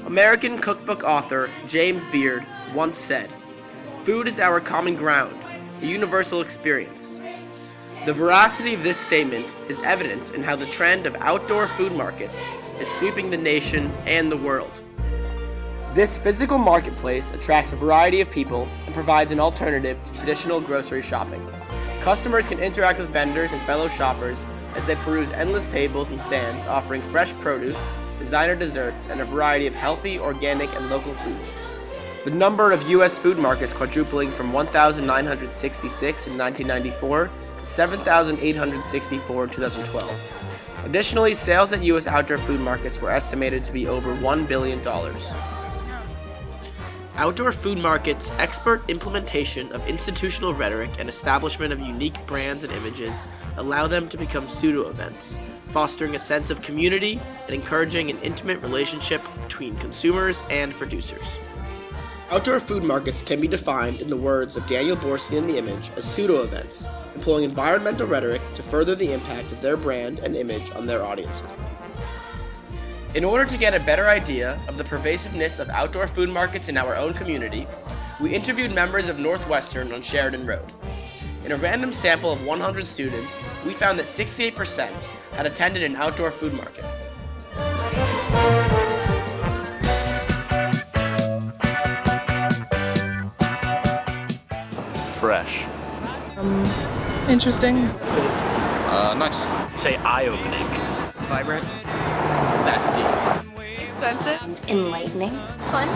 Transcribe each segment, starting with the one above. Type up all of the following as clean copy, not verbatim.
American cookbook author James Beard once said, "Food is our common ground, a universal experience." The veracity of this statement is evident in how the trend of outdoor food markets is sweeping the nation and the world. This physical marketplace attracts a variety of people and provides an alternative to traditional grocery shopping. Customers can interact with vendors and fellow shoppers as they peruse endless tables and stands offering fresh produce, designer desserts, and a variety of healthy, organic, and local foods. The number of U.S. food markets quadrupling from 1,966 in 1994 to 7,864 in 2012. Additionally, sales at U.S. outdoor food markets were estimated to be over $1 billion. Outdoor food markets' expert implementation of institutional rhetoric and establishment of unique brands and images allow them to become pseudo-events, fostering a sense of community and encouraging an intimate relationship between consumers and producers. Outdoor food markets can be defined, in the words of Daniel Borstein in The Image, as pseudo-events, employing environmental rhetoric to further the impact of their brand and image on their audiences. In order to get a better idea of the pervasiveness of outdoor food markets in our own community, we interviewed members of Northwestern on Sheridan Road. In a random sample of 100 students, we found that 68% had attended an outdoor food market. Fresh. Interesting. Nice. Say eye-opening. Vibrant. Zesty. Expensive. Enlightening. Fun.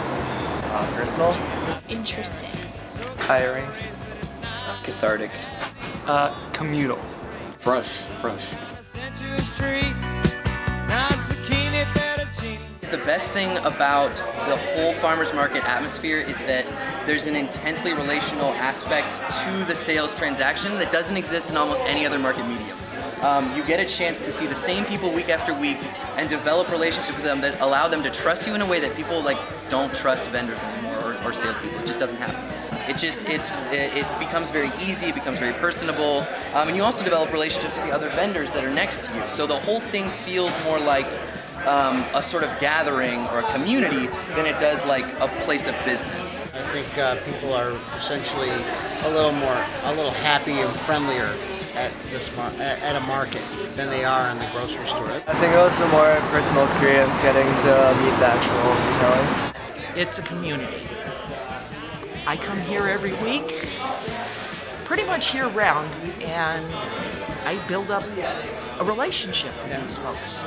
Personal. Interesting. Tiring. Cathartic. Communal. Fresh. The best thing about the whole farmers market atmosphere is that there's an intensely relational aspect to the sales transaction that doesn't exist in almost any other market medium. You get a chance to see the same people week after week and develop relationships with them that allow them to trust you in a way that people don't trust vendors anymore or salespeople. It just doesn't happen. It becomes very easy, it becomes very personable, and you also develop relationships with the other vendors that are next to you. So the whole thing feels more like a sort of gathering or a community than it does like a place of business. I think people are essentially a little happy and friendlier at a market than they are in the grocery store. I think it was a more personal experience getting to meet the actual retailers. It's a community. I come here every week, pretty much year round, and I build up a relationship with these folks.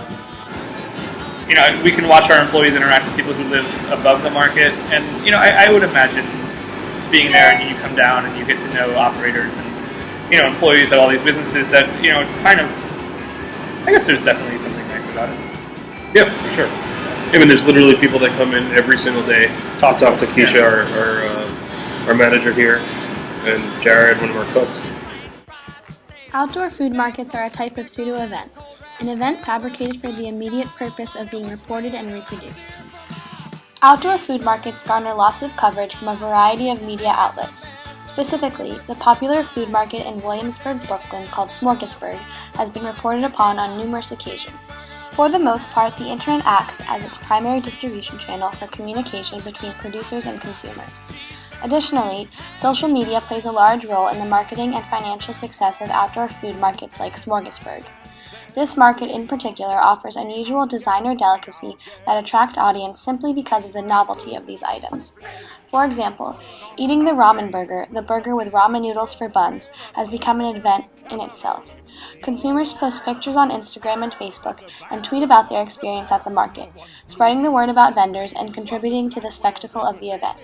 You know, we can watch our employees interact with people who live above the market, and you know, I would imagine being there and you come down and you get to know operators and employees of all these businesses that it's kind of, I guess there's definitely something nice about it. Yeah, for sure. I mean, there's literally people that come in every single day. Talk to Keisha, our manager here, and Jared, one of our cooks. Outdoor food markets are a type of pseudo-event, an event fabricated for the immediate purpose of being reported and reproduced. Outdoor food markets garner lots of coverage from a variety of media outlets. Specifically, the popular food market in Williamsburg, Brooklyn called Smorgasburg has been reported upon on numerous occasions. For the most part, the internet acts as its primary distribution channel for communication between producers and consumers. Additionally, social media plays a large role in the marketing and financial success of outdoor food markets like Smorgasburg. This market in particular offers unusual designer delicacy that attract audience simply because of the novelty of these items. For example, eating the ramen burger, the burger with ramen noodles for buns, has become an event in itself. Consumers post pictures on Instagram and Facebook and tweet about their experience at the market, spreading the word about vendors and contributing to the spectacle of the event.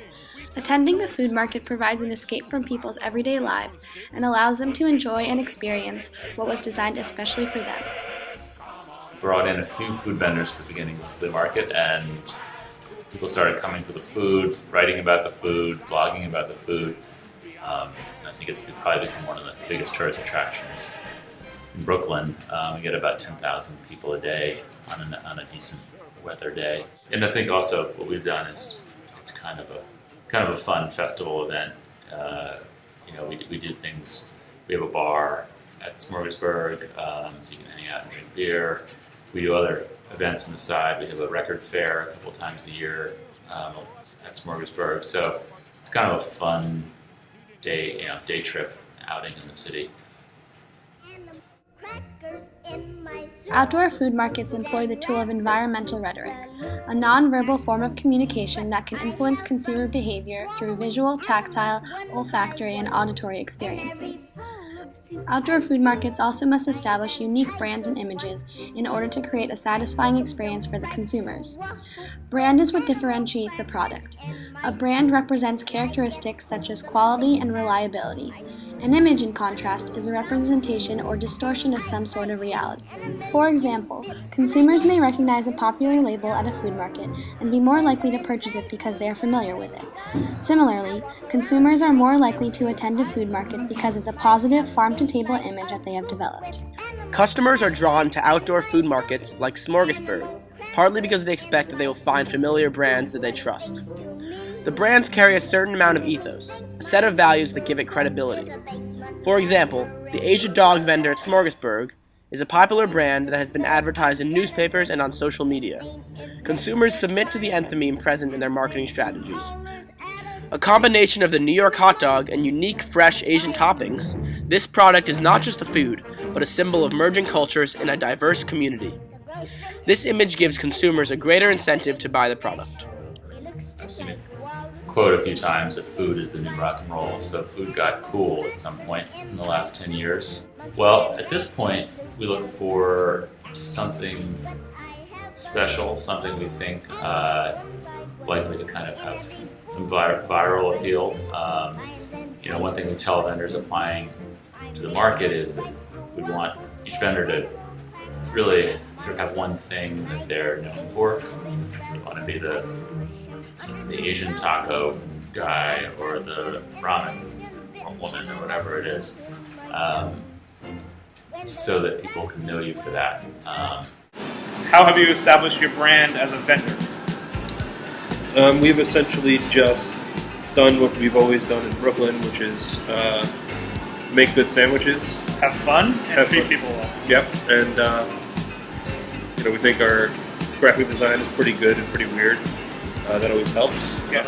Attending the food market provides an escape from people's everyday lives and allows them to enjoy and experience what was designed especially for them. Brought in a few food vendors at the beginning of the flea market, and people started coming for the food, writing about the food, blogging about the food. I think it's probably become one of the biggest tourist attractions in Brooklyn. We get about 10,000 people a day on a decent weather day. And I think also what we've done is it's kind of a fun festival event. We do things. We have a bar at Smorgasburg, so you can hang out and drink beer. We do other events on the side. We have a record fair a couple times a year at Smorgasburg. So it's kind of a fun day trip outing in the city. Outdoor food markets employ the tool of environmental rhetoric, a nonverbal form of communication that can influence consumer behavior through visual, tactile, olfactory, and auditory experiences. Outdoor food markets also must establish unique brands and images in order to create a satisfying experience for the consumers. Brand is what differentiates a product. A brand represents characteristics such as quality and reliability. An image, in contrast, is a representation or distortion of some sort of reality. For example, consumers may recognize a popular label at a food market and be more likely to purchase it because they are familiar with it. Similarly, consumers are more likely to attend a food market because of the positive farm-to-table image that they have developed. Customers are drawn to outdoor food markets like Smorgasburg, partly because they expect that they will find familiar brands that they trust. The brands carry a certain amount of ethos, a set of values that give it credibility. For example, the Asia dog vendor at Smorgasburg is a popular brand that has been advertised in newspapers and on social media. Consumers submit to the enthymeme present in their marketing strategies. A combination of the New York hot dog and unique, fresh Asian toppings, this product is not just a food, but a symbol of merging cultures in a diverse community. This image gives consumers a greater incentive to buy the product. I've seen it quote a few times that food is the new rock and roll, so food got cool at some point in the last 10 years. Well, at this point, we look for something special, something we think is likely to kind of have some viral appeal. One thing we tell vendors applying to the market is that we want each vendor to really sort of have one thing that they're known for. We want to be the Asian taco guy or the ramen woman or whatever it is, so that people can know you for that. How have you established your brand as a vendor? We've essentially just done what we've always done in Brooklyn, which is make good sandwiches, have fun, and treat people well. Yep, and we think our graphic design is pretty good and pretty weird. That always helps. Yeah.